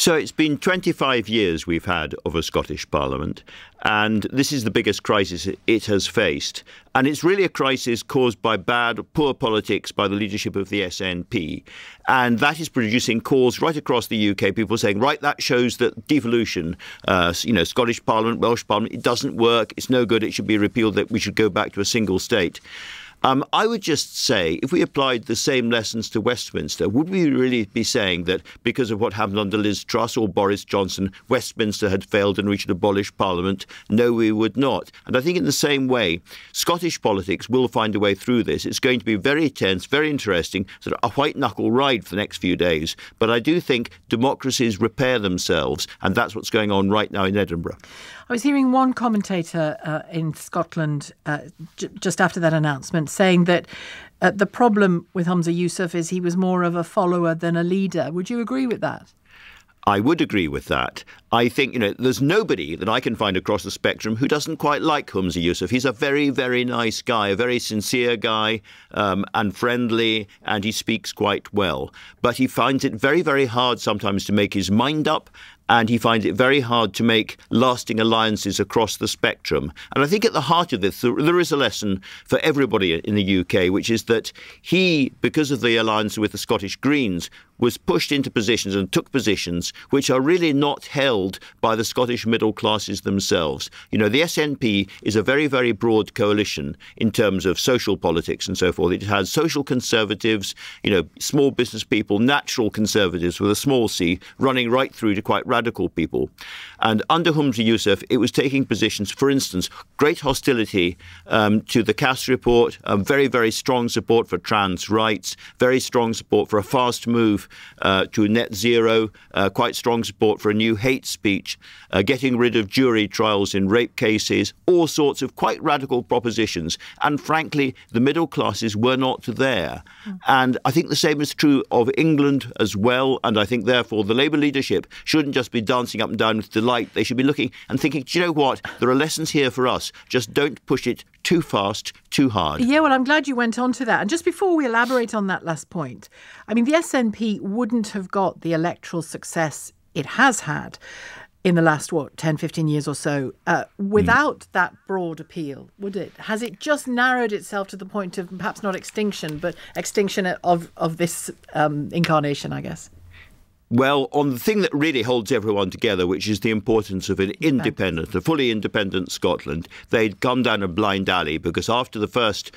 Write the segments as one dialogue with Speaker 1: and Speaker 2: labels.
Speaker 1: So it's been 25 years we've had of a Scottish Parliament, and this is the biggest crisis it has faced. And it's really a crisis caused by poor politics by the leadership of the SNP. And that is producing calls right across the UK, people saying, right, that shows that devolution, Scottish Parliament, Welsh Parliament, it doesn't work, it's no good, it should be repealed, that we should go back to a single state. I would just say, if we applied the same lessons to Westminster, would we really be saying that because of what happened under Liz Truss or Boris Johnson, Westminster had failed and we should abolish Parliament? No, we would not. And I think in the same way, Scottish politics will find a way through this. It's going to be very tense, very interesting, sort of a white-knuckle ride for the next few days. But I do think democracies repair themselves, and that's what's going on right now in Edinburgh.
Speaker 2: I was hearing one commentator in Scotland just after that announcement saying that the problem with Humza Yousaf is he was more of a follower than a leader. Would you agree with that?
Speaker 1: I would agree with that. I think, there's nobody that I can find across the spectrum who doesn't quite like Humza Yousaf. He's a very, very nice guy, a very sincere guy, and friendly, and he speaks quite well. But he finds it very, very hard sometimes to make his mind up, and he finds it very hard to make lasting alliances across the spectrum. And I think at the heart of this, there is a lesson for everybody in the UK, which is that he, because of the alliance with the Scottish Greens, was pushed into positions and took positions which are really not held by the Scottish middle classes themselves. The SNP is a very, very broad coalition in terms of social politics and so forth. It has social conservatives, small business people, natural conservatives with a small c, running right through to quite radical people. And under Humza Yousaf, it was taking positions, for instance, great hostility to the Cass report, very, very strong support for trans rights, very strong support for a fast move to net zero, quite strong support for a new hate speech, getting rid of jury trials in rape cases, all sorts of quite radical propositions. And frankly, the middle classes were not there. And I think the same is true of England as well. And I think, therefore, the Labour leadership shouldn't just be dancing up and down with delight. They should be looking and thinking, do you know what? There are lessons here for us. Just don't push it too fast, too hard.
Speaker 2: Yeah, well, I'm glad you went on to that. And just before we elaborate on that last point, I mean, the SNP wouldn't have got the electoral success it has had in the last, 10, 15 years or so, without that broad appeal, would it? Has it just narrowed itself to the point of perhaps not extinction, but extinction of this incarnation, I guess?
Speaker 1: Well, on the thing that really holds everyone together, which is the importance of an independent, a fully independent Scotland, they'd come down a blind alley because after the first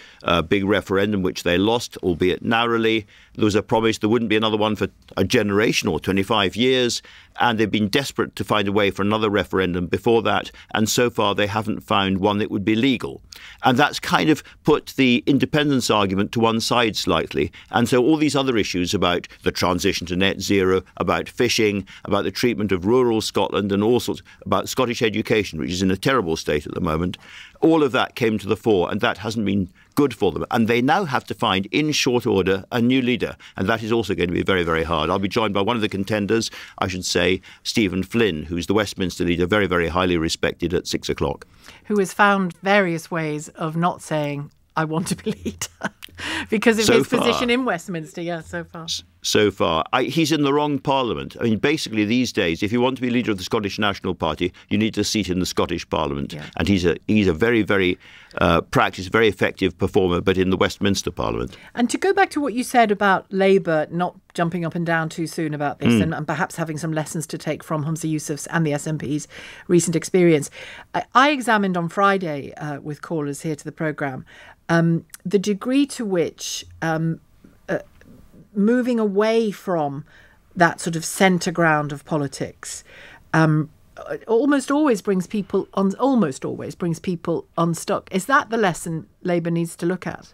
Speaker 1: big referendum, which they lost, albeit narrowly, there was a promise there wouldn't be another one for a generation or 25 years. And they've been desperate to find a way for another referendum before that. And so far, they haven't found one that would be legal. And that's kind of put the independence argument to one side slightly. And so all these other issues about the transition to net zero, about fishing, about the treatment of rural Scotland and all sorts, about Scottish education, which is in a terrible state at the moment, all of that came to the fore, and that hasn't been good for them. And they now have to find, in short order, a new leader. And that is also going to be very, very hard. I'll be joined by one of the contenders, I should say, Stephen Flynn, who's the Westminster leader, very, very highly respected, at 6 o'clock.
Speaker 2: Who has found various ways of not saying, I want to be leader, because of his position in Westminster, so far.
Speaker 1: So far. He's in the wrong parliament. I mean, basically these days, if you want to be leader of the Scottish National Party, you need a seat in the Scottish Parliament. Yeah. And he's a very, very practiced, very effective performer, but in the Westminster Parliament.
Speaker 2: And to go back to what you said about Labour not jumping up and down too soon about this and perhaps having some lessons to take from Humza Yousaf's and the SNP's recent experience, I examined on Friday with callers here to the programme the degree to which moving away from that sort of centre ground of politics almost always brings people unstuck. Is that the lesson Labour needs to look at?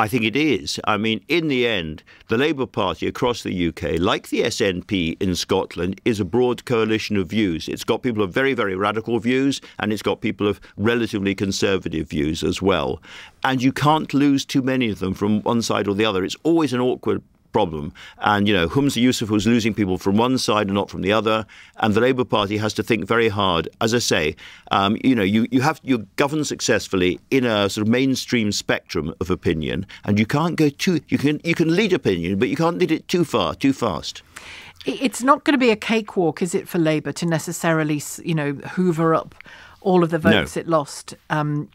Speaker 1: I think it is. I mean, in the end, the Labour Party across the UK, like the SNP in Scotland, is a broad coalition of views. It's got people of very, very radical views, and it's got people of relatively conservative views as well. And you can't lose too many of them from one side or the other. It's always an awkward problem. And, Humza Yousaf was losing people from one side and not from the other. And the Labour Party has to think very hard. As I say, you govern successfully in a sort of mainstream spectrum of opinion. And you can't go you can lead opinion, but you can't lead it too far, too fast.
Speaker 2: It's not going to be a cakewalk, is it, for Labour to necessarily, hoover up all of the votes it lost in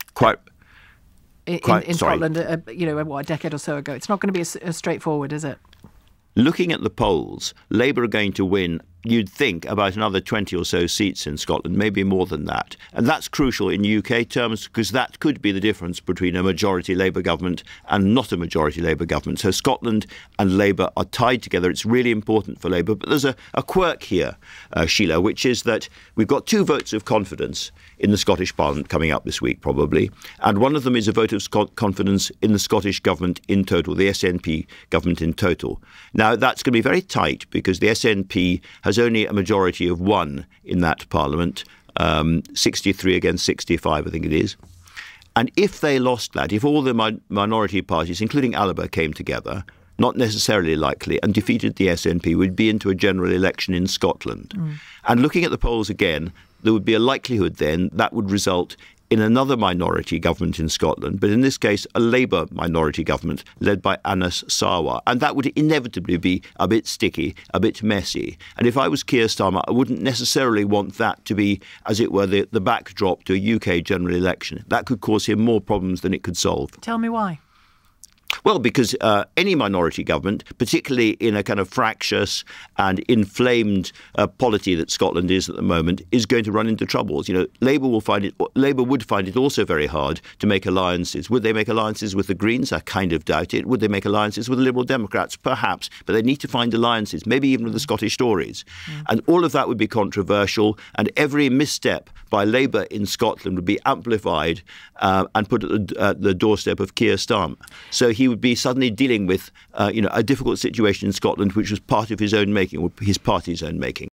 Speaker 2: Scotland, a decade or so ago? It's not going to be as straightforward, is it?
Speaker 1: Looking at the polls, Labour are going to win, you'd think, about another 20 or so seats in Scotland, maybe more than that. And that's crucial in UK terms because that could be the difference between a majority Labour government and not a majority Labour government. So Scotland and Labour are tied together. It's really important for Labour. But there's a quirk here, Shelagh, which is that we've got 2 votes of confidence in the Scottish Parliament coming up this week, probably. And one of them is a vote of confidence in the Scottish government in total, the SNP government in total. Now, that's going to be very tight because the SNP has only a majority of 1 in that parliament, 63 against 65, I think it is. And if they lost that, if all the minority parties, including Alba, came together, not necessarily likely, and defeated the SNP, we'd be into a general election in Scotland. And looking at the polls again, there would be a likelihood then that would result in another minority government in Scotland, but in this case, a Labour minority government led by Anas Sarwar. And that would inevitably be a bit sticky, a bit messy. And if I was Keir Starmer, I wouldn't necessarily want that to be, as it were, the backdrop to a UK general election. That could cause him more problems than it could solve.
Speaker 2: Tell me why.
Speaker 1: Well, because any minority government, particularly in a kind of fractious and inflamed polity that Scotland is at the moment, is going to run into troubles. Labour would find it also very hard to make alliances. Would they make alliances with the Greens? I kind of doubt it. Would they make alliances with the Liberal Democrats? Perhaps. But they need to find alliances, maybe even with the Scottish Tories. And all of that would be controversial, and every misstep by Labour in Scotland would be amplified and put at the doorstep of Keir Starmer. So he would be suddenly dealing with a difficult situation in Scotland, which was part of his own making, or his party's own making.